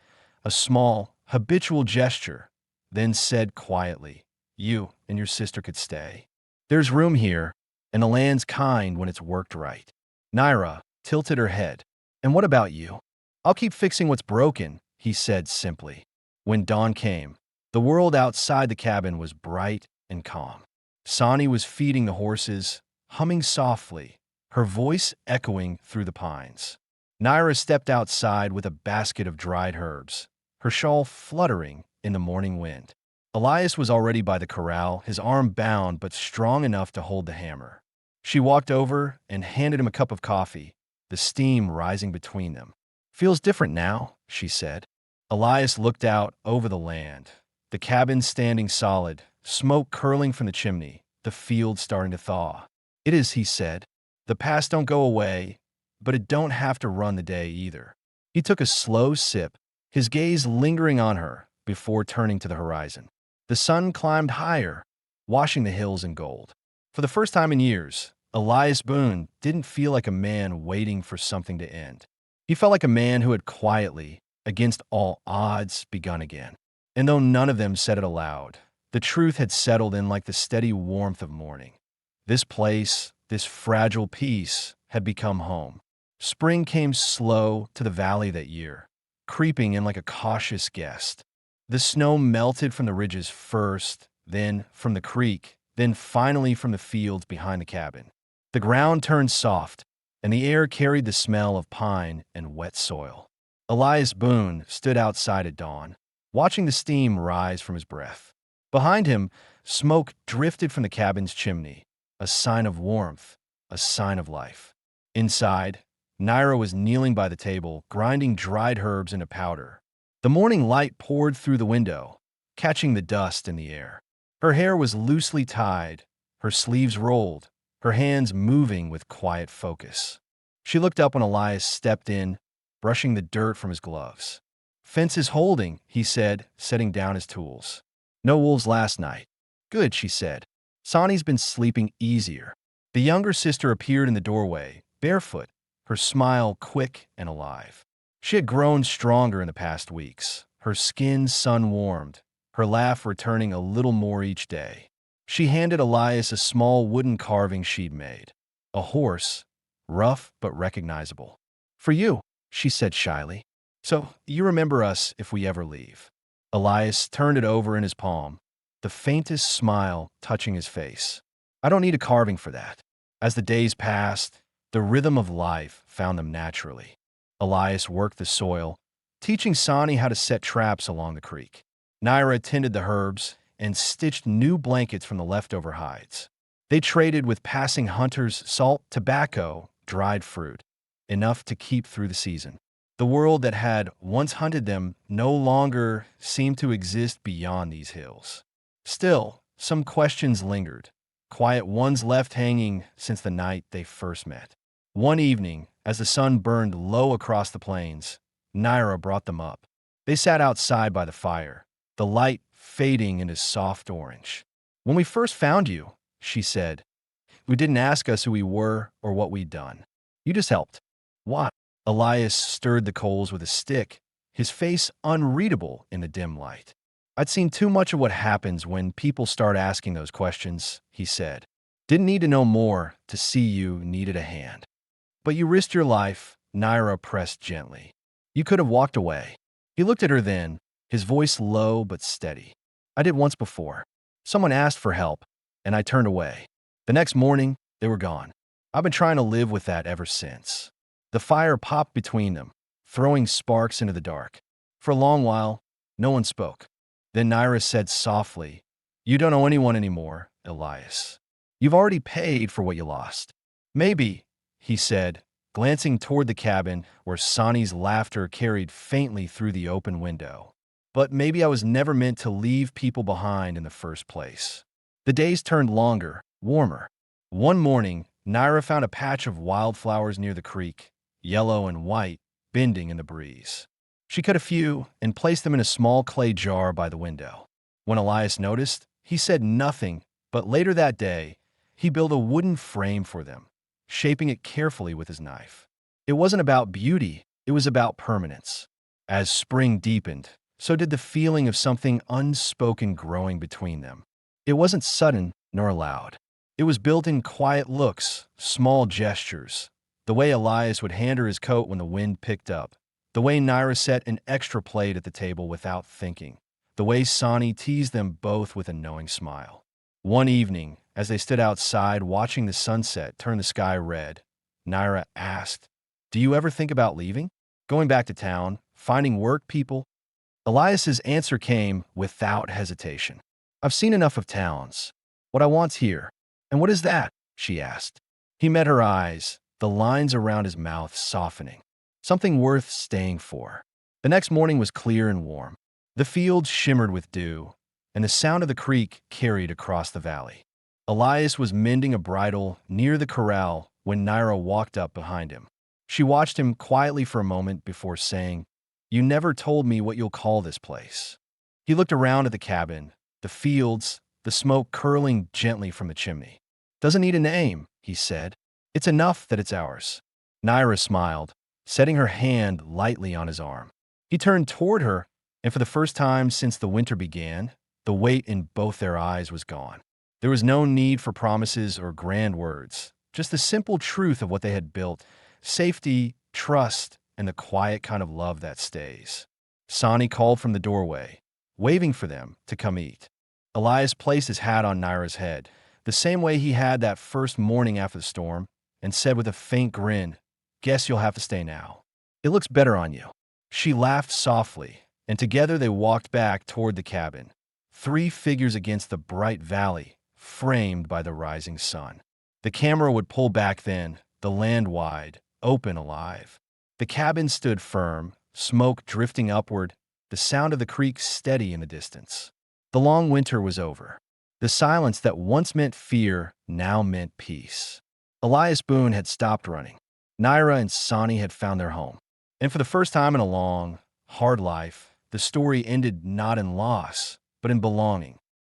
[SPEAKER 1] a small, habitual gesture, then said quietly, "You and your sister could stay. There's room here, and the land's kind when it's worked right." Naira tilted her head. "And what about you?" "I'll keep fixing what's broken," he said simply. When dawn came, the world outside the cabin was bright and calm. Sonny was feeding the horses, humming softly, her voice echoing through the pines. Naira stepped outside with a basket of dried herbs, her shawl fluttering in the morning wind. Elias was already by the corral, his arm bound but strong enough to hold the hammer. She walked over and handed him a cup of coffee, the steam rising between them. "Feels different now," she said. Elias looked out over the land, the cabin standing solid, smoke curling from the chimney, the field starting to thaw. "It is," he said. "The past don't go away, but it don't have to run the day either." He took a slow sip, his gaze lingering on her before turning to the horizon. The sun climbed higher, washing the hills in gold. For the first time in years, Elias Boone didn't feel like a man waiting for something to end. He felt like a man who had quietly, against all odds, begun again. And though none of them said it aloud, the truth had settled in like the steady warmth of morning. This place, this fragile piece, had become home. Spring came slow to the valley that year, creeping in like a cautious guest. The snow melted from the ridges first, then from the creek, then finally from the fields behind the cabin. The ground turned soft, and the air carried the smell of pine and wet soil. Elias Boone stood outside at dawn, watching the steam rise from his breath. Behind him, smoke drifted from the cabin's chimney, a sign of warmth, a sign of life. Inside, Naira was kneeling by the table, grinding dried herbs into powder. The morning light poured through the window, catching the dust in the air. Her hair was loosely tied, her sleeves rolled, her hands moving with quiet focus. She looked up when Elias stepped in, brushing the dirt from his gloves. "Fence is holding," he said, setting down his tools. "No wolves last night." "Good," she said. "Sonny's been sleeping easier." The younger sister appeared in the doorway, barefoot, her smile quick and alive. She had grown stronger in the past weeks, her skin sun-warmed, her laugh returning a little more each day. She handed Elias a small wooden carving she'd made. A horse, rough but recognizable. "For you," she said shyly. "So you remember us if we ever leave." Elias turned it over in his palm, the faintest smile touching his face. "I don't need a carving for that." As the days passed, the rhythm of life found them naturally. Elias worked the soil, teaching Sonny how to set traps along the creek. Naira tended the herbs and stitched new blankets from the leftover hides. They traded with passing hunters salt, tobacco, dried fruit, enough to keep through the season. The world that had once hunted them no longer seemed to exist beyond these hills. Still, some questions lingered, quiet ones left hanging since the night they first met. One evening, as the sun burned low across the plains, Naira brought them up. They sat outside by the fire, the light fading into soft orange. "When we first found you," she said, "we didn't ask us who we were or what we'd done. You just helped." "What?" Elias stirred the coals with a stick, his face unreadable in the dim light. "I'd seen too much of what happens when people start asking those questions," he said. "Didn't need to know more to see you needed a hand." "But you risked your life," Naira pressed gently. "You could have walked away." He looked at her then, his voice low but steady. "I did once before. Someone asked for help, and I turned away. The next morning, they were gone. I've been trying to live with that ever since." The fire popped between them, throwing sparks into the dark. For a long while, no one spoke. Then Naira said softly, "You don't owe anyone anymore, Elias. You've already paid for what you lost." "Maybe," he said, glancing toward the cabin where Sonny's laughter carried faintly through the open window. "But maybe I was never meant to leave people behind in the first place." The days turned longer, warmer. One morning, Naira found a patch of wildflowers near the creek, yellow and white, bending in the breeze. She cut a few and placed them in a small clay jar by the window. When Elias noticed, he said nothing, but later that day, he built a wooden frame for them, shaping it carefully with his knife. It wasn't about beauty, it was about permanence. As spring deepened, so did the feeling of something unspoken growing between them. It wasn't sudden nor loud. It was built in quiet looks, small gestures, the way Elias would hand her his coat when the wind picked up, the way Naira set an extra plate at the table without thinking, the way Sonny teased them both with a knowing smile. One evening, as they stood outside watching the sunset turn the sky red, Naira asked, "Do you ever think about leaving? Going back to town? Finding work, people?" Elias's answer came without hesitation. "I've seen enough of towns. What I want's here." "And what is that?" she asked. He met her eyes, the lines around his mouth softening. "Something worth staying for." The next morning was clear and warm. The fields shimmered with dew, and the sound of the creek carried across the valley. Elias was mending a bridle near the corral when Naira walked up behind him. She watched him quietly for a moment before saying, "You never told me what you'll call this place." He looked around at the cabin, the fields, the smoke curling gently from the chimney. "Doesn't need a name," he said. "It's enough that it's ours." Naira smiled, setting her hand lightly on his arm. He turned toward her, and for the first time since the winter began, the weight in both their eyes was gone. There was no need for promises or grand words. Just the simple truth of what they had built: safety, trust, and the quiet kind of love that stays. Sonny called from the doorway, waving for them to come eat. Elias placed his hat on Naira's head, the same way he had that first morning after the storm, and said with a faint grin, "Guess you'll have to stay now. It looks better on you." She laughed softly, and together they walked back toward the cabin, three figures against the bright valley, framed by the rising sun. The camera would pull back then, the land wide, open, alive. The cabin stood firm, smoke drifting upward, the sound of the creek steady in the distance. The long winter was over. The silence that once meant fear now meant peace. Elias Boone had stopped running. Naira and Sonny had found their home. And for the first time in a long, hard life, the story ended not in loss, but in belonging.